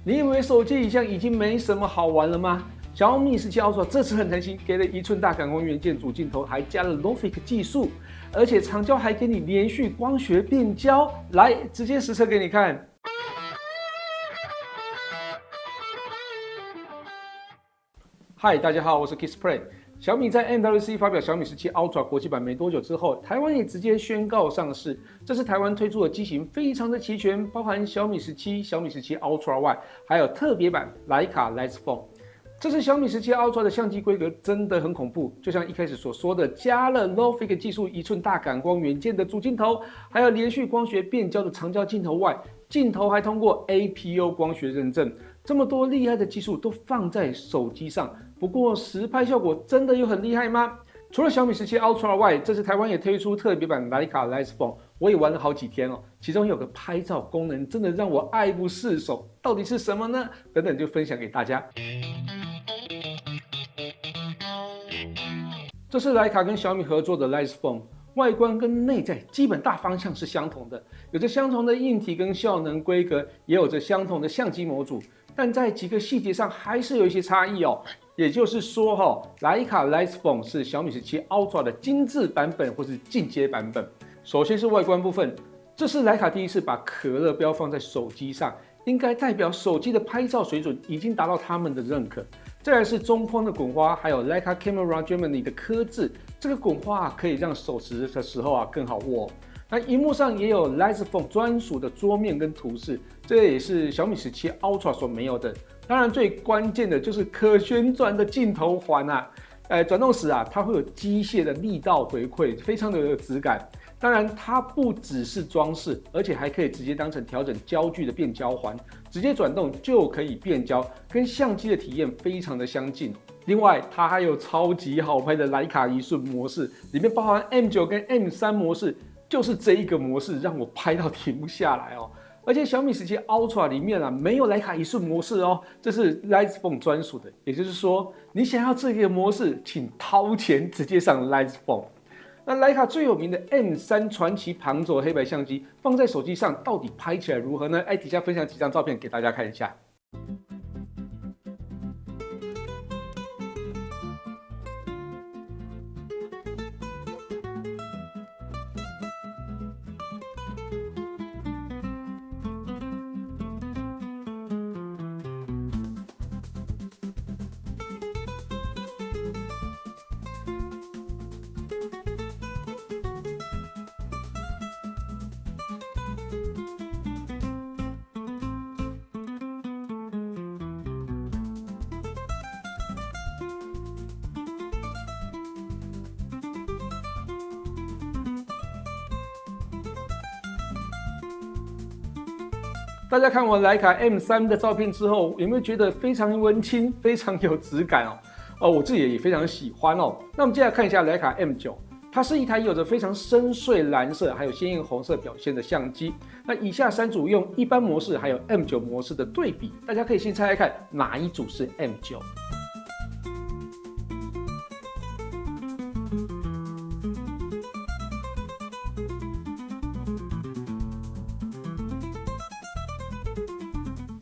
你以為手機影像已經沒什麼好玩了嗎？小米17 Ultra 這次很彈性，給了1寸大感光元件主鏡頭，還加了 LOFIC 技術，而且長焦還給你連續光學變焦，來直接實測給你看。嗨，大家好，我是 Kissplay。小米在 MWC 發表小米17 Ultra 國際版沒多久之後，台灣也直接宣告上市。這次台灣推出的機型非常的齊全，包含小米17、小米17 Ultra Y， 還有特別版徠卡 Lite Phone。這次小米17 Ultra 的相機規格真的很恐怖，就像一開始所說的，加了 LOFIC 技術1寸大感光元件的主鏡頭，還有連續光學變焦的長焦鏡頭外，鏡頭還通過 APO 光學認證。這麼多厲害的技術都放在手機上，不過實拍效果真的有很厲害嗎？除了小米17 Ultra 外，這次台灣也推出特別版徠卡 Lite Phone， 我也玩了好幾天哦。其中有個拍照功能真的讓我愛不釋手，到底是什麼呢？等等就分享給大家。這是徠卡跟小米合作的 Lite Phone， 外觀跟內在基本大方向是相同的，有着相同的硬體跟效能規格，也有着相同的相機模組。但在幾個細節上還是有一些差異哦，也就是說徠卡 Lite Phone 是小米17 Ultra 的精緻版本或是進階版本。首先是外觀部分，這是徠卡第一次把可樂標放在手機上，應該代表手機的拍照水準已經達到他們的認可。再來是中框的滾花，還有 Leica Camera Germany 的刻字，這個滾花可以讓手持的時候更好握。那熒幕上也有 Lite Phone 專屬的桌面跟圖示，這也是小米17 Ultra 所沒有的。當然最關鍵的就是可旋轉的鏡頭環啊，轉動時它會有機械的力道回饋，非常的有質感。當然它不只是裝飾，而且還可以直接當成調整焦距的變焦環，直接轉動就可以變焦，跟相機的體驗非常的相近。另外它還有超級好拍的徠卡1瞬模式，裡面包含 M9 跟 M3 模式。就是這一個模式讓我拍到停不下來哦，而且小米17 Ultra 裡面沒有徠卡1瞬模式哦，這是 Lite Phone 專屬的，也就是說你想要這個模式，請掏錢直接上 Lite Phone。那徠卡最有名的 M3 傳奇旁軸黑白相機放在手機上到底拍起來如何呢？底下分享幾張照片給大家看一下。大家看完徠卡 M3 的照片之後，有沒有覺得非常文青、非常有質感哦？我自己也非常喜歡哦。那我們接下來看一下徠卡 M9， 它是一台有着非常深邃藍色還有鮮豔紅色表現的相機。那以下3組用一般模式還有 M9 模式的對比，大家可以先猜猜看哪一組是 M9。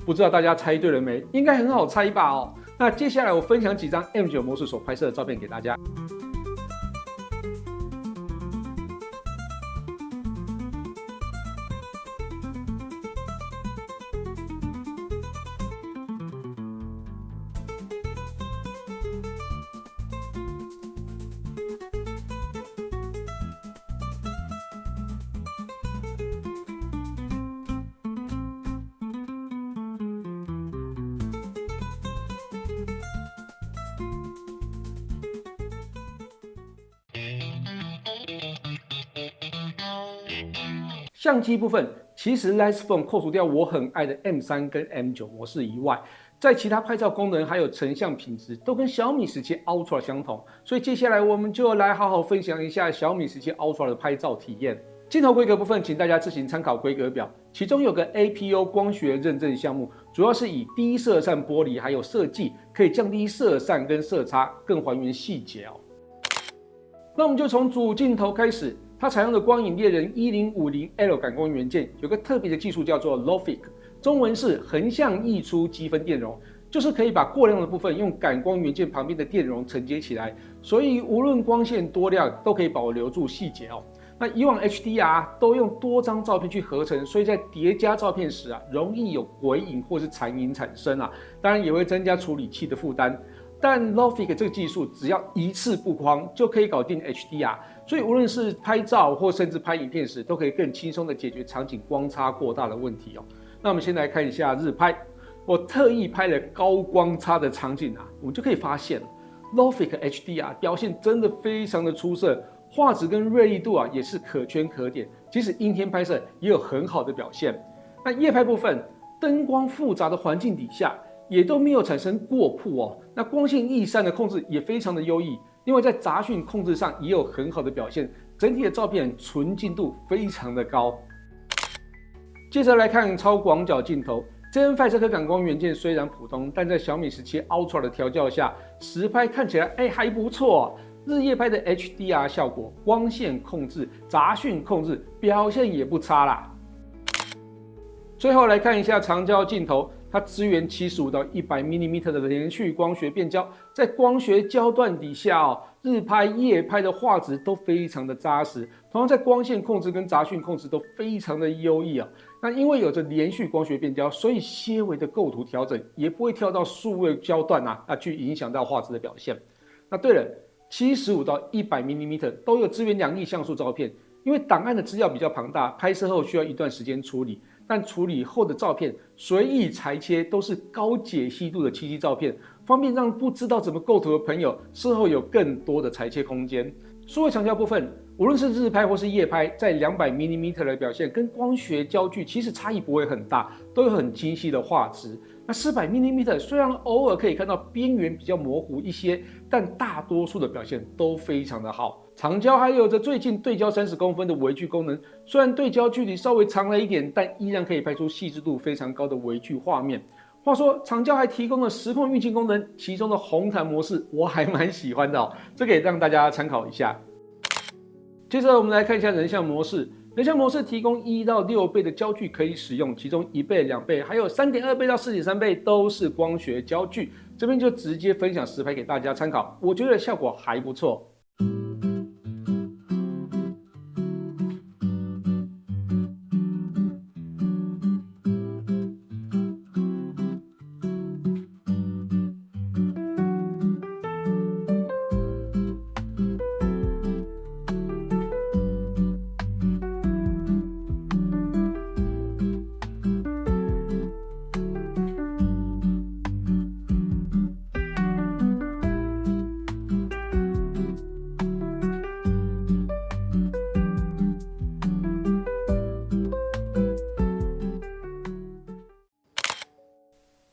不知道大家猜对了沒？應該很好猜吧哦。那接下來我分享幾張 M9 模式所拍攝的照片給大家。相機部分，其實 Lite Phone 扣除掉我很愛的 M3 跟 M9 模式以外，在其他拍照功能還有成像品質都跟小米17 Ultra 相同，所以接下來我們就來好好分享一下小米17 Ultra 的拍照體驗。鏡頭規格部分，請大家自行參考規格表，其中有個 APO 光學認證項目，主要是以低色散玻璃還有設計，可以降低色散跟色差，更還原細節哦。那我們就從主鏡頭開始。它採用的光影獵人1050L 感光元件，有個特別的技術叫做 LOFIC。中文是橫向溢出積分電容，就是可以把過亮的部分用感光元件旁邊的電容承接起來，所以無論光線多亮都可以保留住細節哦。那以往 HDR 都用多張照片去合成，所以在疊加照片時容易有鬼影或是殘影產生當然也會增加處理器的負擔。但 Logic 這個技術只要一次布光就可以搞定 HDR， 所以無論是拍照或甚至拍影片時，都可以更輕鬆的解決場景光差過大的問題哦。那我們先來看一下日拍，我特意拍了高光差的場景我們就可以發現 Logic HDR 表現真的非常的出色，畫質跟銳利度也是可圈可點，即使陰天拍攝也有很好的表現。那夜拍部分，燈光複雜的環境底下也都沒有產生過曝那光線易散的控制也非常的優異，另外在雜訊控制上也有很好的表現，整體的照片純淨度非常的高。接着來看超廣角鏡頭，Gen5這顆感光元件雖然普通，但在小米17 Ultra 的調教下，實拍看起來還不錯日夜拍的 HDR 效果、光線控制、雜訊控制表現也不差啦。最後來看一下長焦鏡頭，它支援75到100mm 的連續光學變焦，在光學焦段底下日拍、夜拍的畫質都非常的扎實，同樣在光線控制跟雜訊控制都非常的優異那因為有着連續光學變焦，所以些微的構圖調整也不會跳到數位焦段去影響到畫質的表現。那對了，75到100mm 都有支援2億像素照片，因為檔案的資料比較龐大，拍攝後需要一段時間處理。但處理後的照片隨意裁切都是高解析度的7G 照片，方便讓不知道怎麼構圖的朋友事後有更多的裁切空間。數位長焦部分，無論是日拍或是夜拍，在200mm 的表現跟光學焦距其實差異不會很大，都有很精細的畫質。那400mm 雖然偶爾可以看到邊緣比較模糊一些，但大多數的表現都非常的好。長焦還有着最近對焦30公分的微距功能，雖然對焦距離稍微長了一點，但依然可以拍出細緻度非常高的微距畫面。話說長焦還提供了實況運鏡功能，其中的紅毯模式我還蠻喜歡的這可以讓大家參考一下。接着我們來看一下人像模式，人像模式提供1到6倍的焦距可以使用，其中1倍、2倍還有3.2倍到4.3倍都是光學焦距。這邊就直接分享實拍給大家參考，我覺得效果還不錯。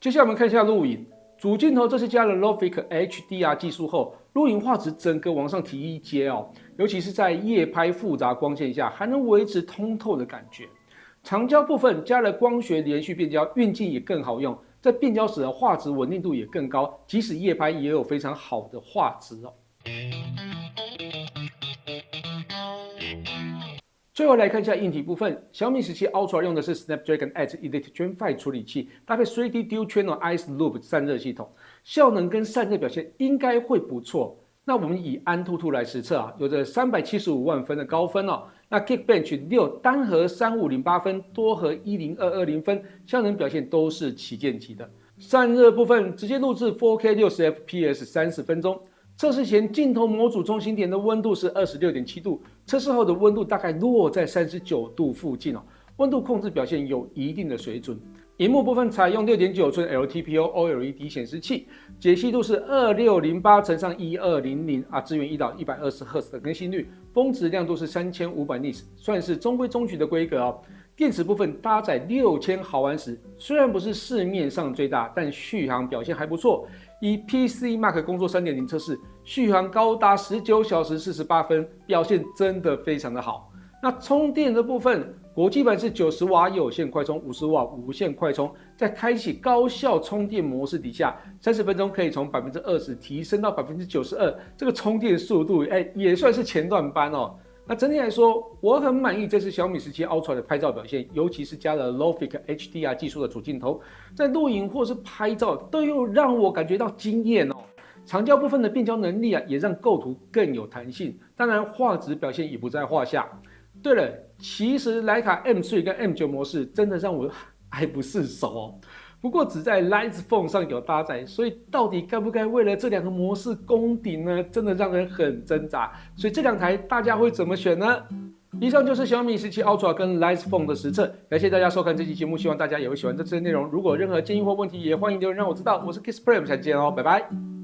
接下來我們看一下錄影，主鏡頭這次加了 Logic HDR 技術後，錄影畫質整個往上提一階尤其是在夜拍複雜光線下，還能維持通透的感覺。長焦部分加了光學連續變焦，運鏡也更好用，在變焦時畫質穩定度也更高，即使夜拍也有非常好的畫質最後來看一下硬體部分，小米17 Ultra 用的是 Snapdragon 8 Elite Gen 5處理器，搭配 3D Dual Channel Ice Loop 散熱系統，效能跟散热表現應該會不錯。那我們以Antutu來實測有着375萬分的高分那 Geekbench 6單核3508分，多核10220分，效能表現都是旗艦級的。散熱部分直接錄製 4K 60fps 30分鐘。測試前鏡頭模組中心點的溫度是26.7度，測試後的溫度大概落在39度附近溫度控制表現有一定的水準。螢幕部分採用6.9寸 LTPO OLED 顯示器，解析度是2608×1200支援1到120Hz 的更新率，峰值亮度是3500 nits， 算是中規中矩的規格電池部分搭載6000毫安時，雖然不是市面上最大，但續航表現還不錯。以 PCMark 工作 3.0 測試，續航高達19小時48分，表現真的非常的好。那充電的部分，國際版是90瓦有線快充，50瓦無線快充，在開啟高效充電模式底下，30分鐘可以從 20% 提升到 92%， 這個充電速度也算是前段班那整體來說，我很滿意這次小米17 Ultra 的拍照表現，尤其是加了 Logic HDR 技術的主鏡頭，在錄影或是拍照都有讓我感覺到驚豔哦。長焦部分的變焦能力也讓構圖更有彈性，當然畫質表現也不在話下。對了，其實徠卡 M3 跟 M9 模式真的讓我愛不釋手哦。不過只在 Lite Phone 上有搭載，所以到底該不該為了這兩個模式攻頂呢？真的讓人很掙扎。所以這兩台大家會怎麼選呢？以上就是小米17 Ultra 跟 Lite Phone 的實測，感謝大家收看這期節目，希望大家也會喜歡這次的內容。如果有任何建議或問題，也歡迎留言讓我知道。我是 Kissplay，我們下期見哦，拜拜。